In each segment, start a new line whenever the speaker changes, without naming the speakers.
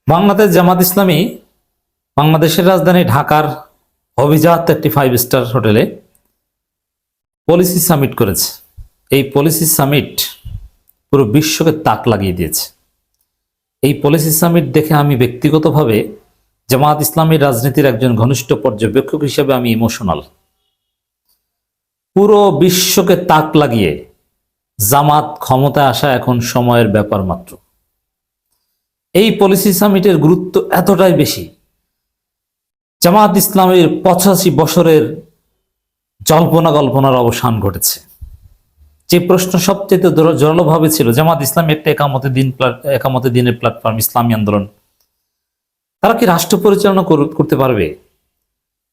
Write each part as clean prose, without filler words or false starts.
বাংলাদেশ জামাত ইসলামী বাংলাদেশের রাজধানী ঢাকার অভিজাত একটি 5 স্টার হোটেলে পলিসি সামিট করেছে। এই পলিসি সামিট পুরো বিশ্বকে তাক লাগিয়ে দিয়েছে। এই পলিসি সামিট দেখে আমি ব্যক্তিগতভাবে জামাত ইসলামীর রাজনীতির একজন ঘনিষ্ঠ পর্যবেক্ষক হিসেবে আমি ইমোশনাল। পুরো বিশ্বকে তাক লাগিয়ে জামাত ক্ষমতায় আসা এখন সময়ের ব্যাপার মাত্র। এই পলিসি সামিটের গুরুত্ব এতটাই বেশি, জামাত ইসলামের 85 বছরের জল্পনা কল্পনার অবসান ঘটেছে। যে প্রশ্ন সবচেয়ে জোরালোভাবে ছিল, জামাত ইসলামী একটা একামতে দিনের প্ল্যাটফর্ম, ইসলামী আন্দোলন, তারা কি রাষ্ট্র পরিচালনা করতে পারবে?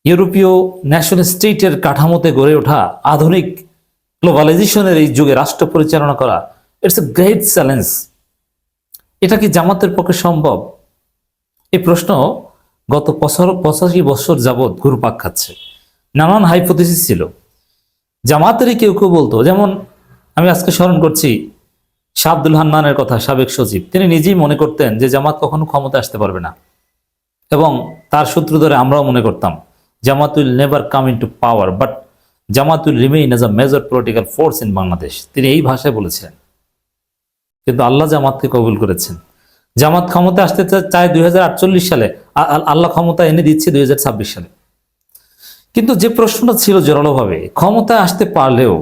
ইউরোপীয় ন্যাশনাল স্টেটের কাঠামোতে গড়ে ওঠা আধুনিক গ্লোবালাইজেশনের এই যুগে রাষ্ট্র পরিচালনা করা, ইটস এ গ্রেট চ্যালেঞ্জ। এটা কি জামাতের পক্ষে সম্ভব? এই প্রশ্ন গত 85 বছর যাবৎ ঘুরপাক খাচ্ছে। নানান হাইপোথেসিস ছিল। জামাতেরই কেউ কেউ বলতো, যেমন আমি আজকে স্মরণ করছি শাহ আব্দুল হান্নানের কথা, সাবেক সচিব। তিনি নিজেই মনে করতেন যে জামাত কখনো ক্ষমতা আসতে পারবে না, এবং তার সূত্র ধরে আমরাও মনে করতাম Jamaat will never come into power, but Jamaat will remain as a major political force in Bangladesh. তিনি এই ভাষায় বলেছিলেন, কিন্তু আল্লাহ জামাতকে কবুল করেছেন। জামাত ক্ষমতা আসতে চায় 2048 সালে, আল্লাহ ক্ষমতা এনে দিচ্ছে 2026 সালে। কিন্তু যে প্রশ্নটা ছিল জোরালোভাবে, ক্ষমতায় আসতে পারলেও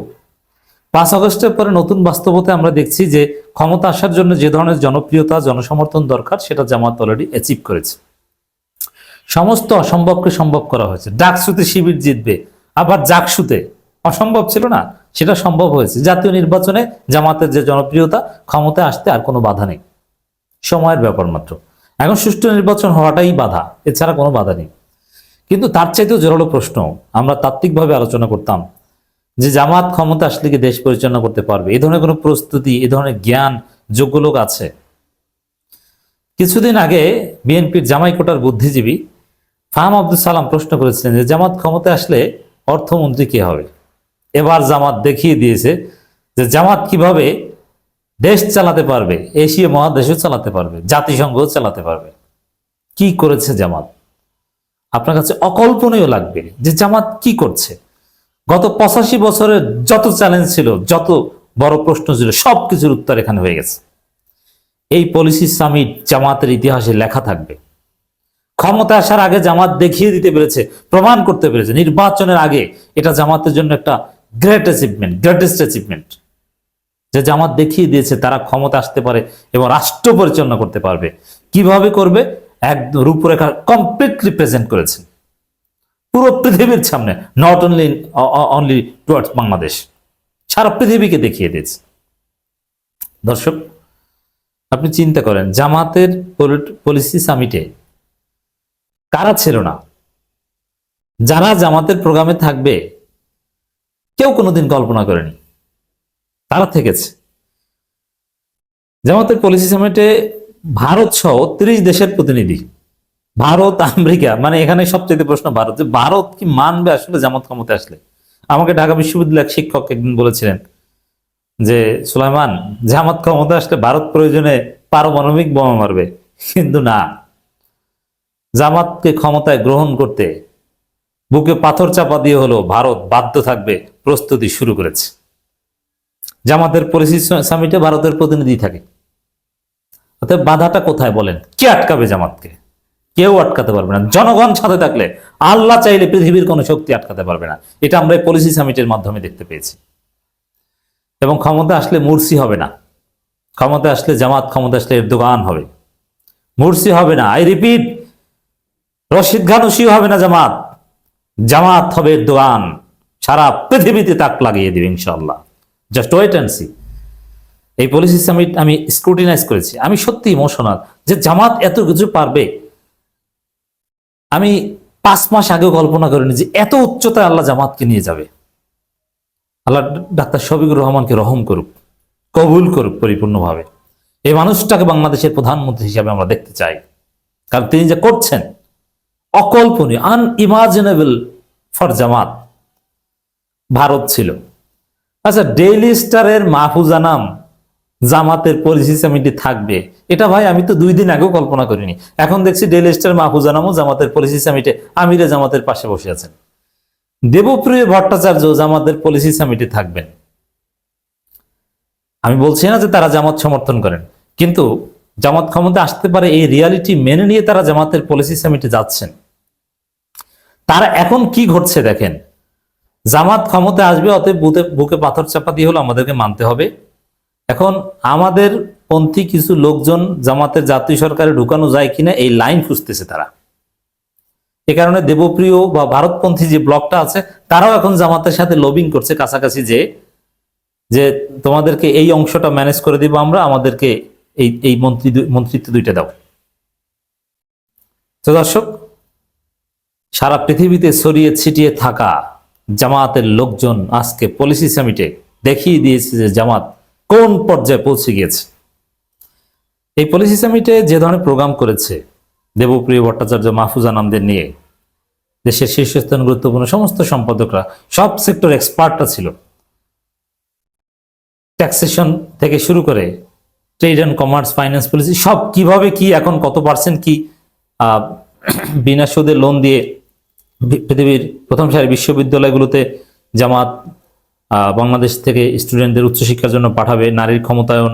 5 আগস্টের পরে নতুন বাস্তবতায় আমরা দেখছি যে ক্ষমতা আসার জন্য যে ধরনের জনপ্রিয়তা, জনসমর্থন দরকার, সেটা জামাত অলরেডি অ্যাচিভ করেছে। সমস্ত অসম্ভবকে সম্ভব করা হয়েছে। ডাকসুতে শিবির জিতবে, আবার জাকসুতে অসম্ভব ছিল না, সেটা সম্ভব হয়েছে। জাতীয় নির্বাচনে জামাতের যে জনপ্রিয়তা, ক্ষমতায় আসতে আর কোনো বাধা নেই, সময়ের ব্যাপার মাত্র। এখন সুষ্ঠু নির্বাচন হওয়াটাই বাধা, এছাড়া কোনো বাধা নেই। কিন্তু তার চাইতেও জোরালো প্রশ্ন আমরা তাত্ত্বিকভাবে আলোচনা করতাম যে জামাত ক্ষমতা আসলে কি দেশ পরিচালনা করতে পারবে? এই ধরনের কোনো প্রস্তুতি, এই ধরনের জ্ঞান, যোগ্য লোক আছে? কিছুদিন আগে বিএনপির জামাই কোটার বুদ্ধিজীবী ফাহাম আব্দুল সালাম প্রশ্ন করেছিলেন যে জামাত ক্ষমতায় আসলে অর্থমন্ত্রী কে হবে? এবার জামাত দেখিয়ে দিয়েছে যে জামাত কিভাবে দেশ চালাতে পারবে, এশিয়া মহাদেশও চালাতে পারবে, জাতিসংঘও চালাতে পারবে। কি করেছে জামাত? আপনার কাছে অকল্পনীয় লাগবে যে জামাত কি করছে। গত 85 বছরের যত চ্যালেঞ্জ ছিল, যত বড় প্রশ্ন ছিল, সবকিছুর উত্তর এখানে হয়ে গেছে। এই পলিসি সামিট জামাতের ইতিহাসে লেখা থাকবে। ক্ষমতা আসার আগে জামাত দেখিয়ে দিতে পেরেছে, প্রমাণ করতে পেরেছে, নির্বাচনের আগে এটা জামাতের জন্য একটা গ্রেটেস্ট অ্যাচিভমেন্ট, যে জামাত দেখিয়ে দিয়েছে তারা ক্ষমতা আসতে পারে এবং রাষ্ট্র পরিচালনা করতে পারবে। কিভাবে করবে? একদম রূপরেখা কমপ্লিটলি প্রেজেন্ট করেছে পুরো পৃথিবীর সামনে, নট অনলি টুয়ার্ডস বাংলাদেশ, সারা পৃথিবীকে দেখিয়ে দিয়েছে। দর্শক, আপনি চিন্তা করেন, জামাতের পলিসি সামিটে কারা ছিল না? যারা জামাতের প্রোগ্রামে থাকবে কেউ কোনোদিন কল্পনা করেনি, তারা থেকেছে। জামাতের পলিসি সামিটে ভারত সহ 30 দেশের প্রতিনিধি, ভারত, আমেরিকা, মানে এখানে সবচেয়ে প্রশ্ন ভারত, যে ভারত কি মানবে আসলে জামাত ক্ষমতা আসলে? আমাকে ঢাকা বিশ্ববিদ্যালয়ের শিক্ষক একদিন বলেছিলেন যে সুলাইমান, জামাত ক্ষমতা আসলে ভারত প্রয়োজনে পারমাণবিক বোমা মারবে, কিন্তু না, জামাতকে ক্ষমতায় গ্রহণ করতে বুকে পাথর চাপা দিয়ে হলো ভারত বাধ্য থাকবে, প্রস্তুতি শুরু করেছে। জামাতের পলিসি সামিটে ভারতের প্রতিনিধি থাকে। অতএব বাধাটা কোথায় বলেন? কে আটকাবে জামাতকে? কেউ আটকাতে পারবে না। জনগণ সাথে থাকলে, আল্লাহ চাইলে পৃথিবীর কোনো শক্তি আটকাতে পারবে না। এটা আমরা এই পলিসি সামিটের মাধ্যমে দেখতে পেয়েছি। এবং ক্ষমতা আসলে মুরসি হবে না, ক্ষমতা আসলে জামাত, ক্ষমতা আসলে এরদোগান হবে, মুরসি হবে না। আই রিপিট, রশিদ ঘানুশিও হবে না জামাত, জামাত হবে এরদোগান। সারা পৃথিবীতে তাক লাগিয়ে দিবে ইনশাআল্লাহ। Just wait and see. এই পলিসি সামিট আমি স্ক্রুটিনাইজ করেছি। আমি সত্যি ইমোশনাল যে জামাত এত কিছু পারবে। আমি 5 মাস আগেও কল্পনা করিনি যে এত উচ্চতায় আল্লাহ জামাতকে নিয়ে যাবে। আল্লাহ ডাক্তার শফিকুর রহমানকে রহম করুক, কবুল করুক পরিপূর্ণভাবে। এই মানুষটাকে বাংলাদেশের প্রধানমন্ত্রী হিসাবে আমরা দেখতে চাই, কারণ তিনি যে করছেন অকল্পনীয়, আনইমাজিনেবল ফর জামাত। ভারত ছিল। আচ্ছা, ডেইলি স্টারের মাহফুজা নাম জামাতের পলিসি সামিটে থাকবে, এটা ভাই আমি তো 2 দিন আগেও কল্পনা করিনি। এখন দেখছি ডেইলি স্টার মাহফুজা নামও জামাতের পলিসি সামিটে আমিরে জামাতের পাশে বসে আছেন। দেবপ্রিয় ভট্টাচার্য জামাতের পলিসি সামিটে থাকবেন। আমি বলছি না যে তারা জামাত সমর্থন করেন, কিন্তু জামাত ক্ষমতা আসতে পারে এই রিয়ালিটি মেনে নিয়ে তারা জামাতের পলিসি সামিটে যাচ্ছেন। তারা এখন কি ঘটছে দেখেন, জামাত ক্ষমতা আসবে, অতএব বুকে পাথর চাপা দিয়ে হলো আমাদেরকে মানতে হবে। এখন আমাদের পন্থী কিছু লোকজন জামাতের জাতীয় সরকারে ঢুকানো যায় কিনা এই লাইন খুঁজতেছে তারা। এ কারণে দেবপ্রিয় বা ভারতপন্থী যে ব্লকটা আছে তারাও এখন জামাতের সাথে লবিং করছে কাছাকাছি, যে তোমাদেরকে এই অংশটা ম্যানেজ করে দিব আমরা, আমাদেরকে এই মন্ত্রিত্ব 2টা দাও। তো দর্শক, সারা পৃথিবীতে ছড়িয়ে ছিটিয়ে থাকা জামাতের লোকজন আজকে পলিসি সামিটে দেখিয়ে দিয়েছে যে জামাত কোন পর্যায়ে পৌঁছে গিয়েছে। এই পলিসি সামিটে যে ধরনের প্রোগ্রাম করেছে দেবপ্রিয় ভট্টাচার্য, মাহফুজা নামদের নিয়ে, দেশের শীর্ষস্থান গুরুত্বপূর্ণ সমস্ত সম্পাদকরা, সব সেক্টর এক্সপার্টরা ছিল, ট্যাক্সেশন থেকে শুরু করে trade and commerce, finance policy, সব কিভাবে কি এখন কত পার্সেন্ট কি বিনা সুদে লোন দিয়ে পৃথিবীর প্রথম সারি বিশ্ববিদ্যালয়গুলোতে জামাত বাংলাদেশ থেকে স্টুডেন্টদের উচ্চশিক্ষার জন্য পাঠাবে, নারীর ক্ষমতায়ন,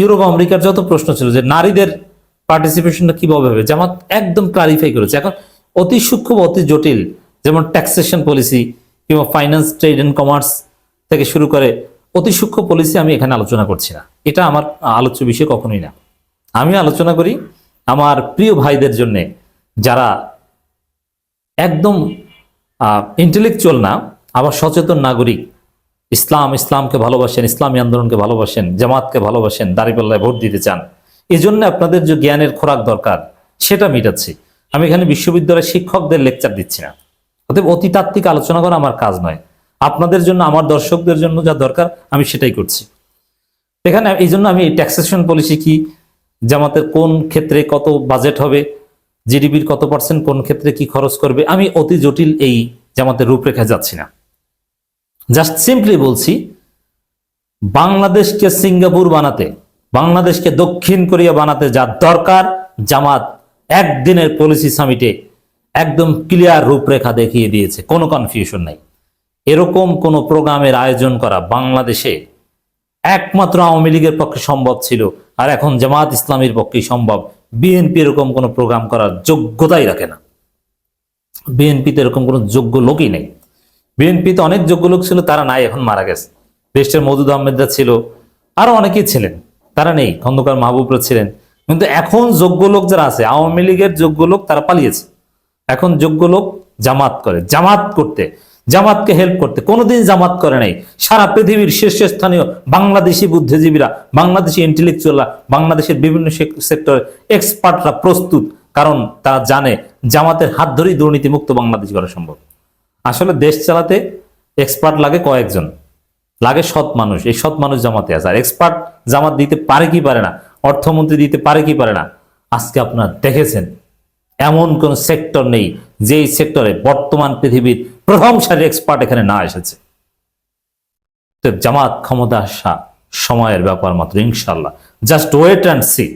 ইউরোপ আমেরিকার যত প্রশ্ন ছিল যে নারীদের পার্টিসিপেশনটা কিভাবে হবে, জামাত একদম ক্লারিফাই করেছে। এখন অতি সূক্ষ্ম, অতি জটিল, যেমন ট্যাক্সেশন পলিসি কিংবা ফাইন্যান্স, ট্রেড অ্যান্ড কমার্স থেকে শুরু করে অতি সূক্ষ্ম পলিসি আমি এখানে আলোচনা করছি না, এটা আমার আলোচ্য বিষয় কখনোই না। আমি আলোচনা করি আমার প্রিয় ভাইদের জন্য, যারা একদম ইন্টেলেকচুয়াল না, আবার সচেতন নাগরিক, ইসলামকে ভালোবাসেন, ইসলামী আন্দোলনকে ভালোবাসেন, জামাতকে ভালোবাসেন, দাঁড়িপাল্লায় ভোট দিতে চান। এই জন্য আপনাদের যে জ্ঞানের খোরাক দরকার সেটা মিটাচ্ছি। আমি এখানে বিশ্ববিদ্যালয়ের শিক্ষকদের লেকচার দিচ্ছি না, অতএব অতিতাত্ত্বিক আলোচনা করা আমার কাজ নয়। আপনাদের জন্য, আমার দর্শকদের জন্য যা দরকার আমি সেটাই করছি এখানে। এই জন্য আমি ট্যাক্সেশন পলিসি কি, জামাতের কোন ক্ষেত্রে কত বাজেট হবে, জিডিপির কত পার্সেন্ট কোন ক্ষেত্রে কি খরচ করবে, আমি অতি জটিল এই জামাতের রূপরেখা যাচ্ছি না। জাস্ট সিম্পলি বলছি, বাংলাদেশকে সিঙ্গাপুর বানাতে, বাংলাদেশকে দক্ষিণ কোরিয়া বানাতে যা দরকার, জামাত একদিনের পলিসি সামিটে একদম ক্লিয়ার রূপরেখা দেখিয়ে দিয়েছে, কোনো কনফিউশন নাই। এরকম কোন প্রোগ্রামের আয়োজন করা বাংলাদেশে একমাত্র আওয়ামী লীগের পক্ষে সম্ভব ছিল, আর এখন জামাত ইসলামীর পক্ষেই সম্ভব। বিএনপি এরকম কোন প্রোগ্রাম করার যোগ্যতাই রাখে না। বিএনপিতে এরকম কোন যোগ্য লোকই নেই। বিএনপিতে অনেক যোগ্য লোক ছিল, তারা নাই, এখন মারা গেছে। দেশের মওদুদ আহমেদরা ছিল, আরো অনেকেই ছিলেন, তারা নেই, খন্দকার মাহবুবরা ছিলেন। কিন্তু এখন যোগ্য লোক যারা আছে, আওয়ামী লীগের যোগ্য লোক, তারা পালিয়েছে। এখন যোগ্য লোক জামাত করে, জামাত করতে, জামাতকে হেল্প করতে। কোনোদিন জামাত করে নাই। সারা পৃথিবীর শীর্ষস্থানীয় বাংলাদেশি বুদ্ধিজীবীরা, বাংলাদেশি ইন্টেলেকচুয়ালরা, বাংলাদেশের বিভিন্ন সেক্টর এক্সপার্টরা প্রস্তুত, কারণ তারা জানে জামাতের হাত ধরেই দুর্নীতি মুক্ত বাংলাদেশ করা সম্ভব। আসলে দেশ চালাতে এক্সপার্ট লাগে কয়েকজন, লাগে সৎ মানুষ। এই সৎ মানুষ জামাতে আছে। আর এক্সপার্ট জামাত দিতে পারে কি পারে না, অর্থমন্ত্রী দিতে পারে কি পারে না, আজকে আপনারা দেখেছেন এমন কোন সেক্টর নেই যেই সেক্টরে বর্তমান পৃথিবীর প্রথম সারির এক্সপার্ট এখানে না এসেছে। জামাত ক্ষমতা আসা সময়ের ব্যাপার মাত্র, ইনশাল্লাহ। Just wait and C.